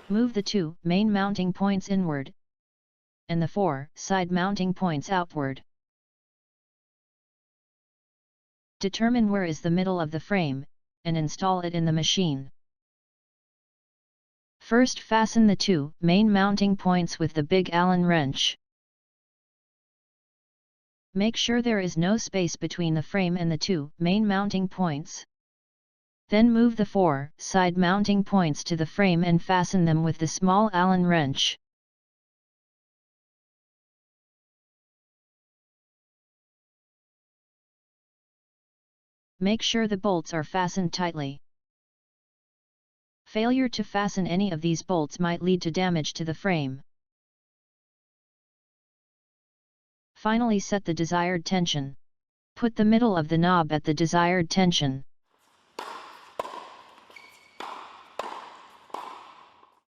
Move the 2 main mounting points inward, and the 4 side mounting points outward. Determine where is the middle of the frame, and install it in the machine. First fasten the 2 main mounting points with the big Allen wrench. Make sure there is no space between the frame and the 2 main mounting points. Then move the 4 side mounting points to the frame and fasten them with the small Allen wrench. Make sure the bolts are fastened tightly. Failure to fasten any of these bolts might lead to damage to the frame. Finally, set the desired tension. Put the middle of the knob at the desired tension.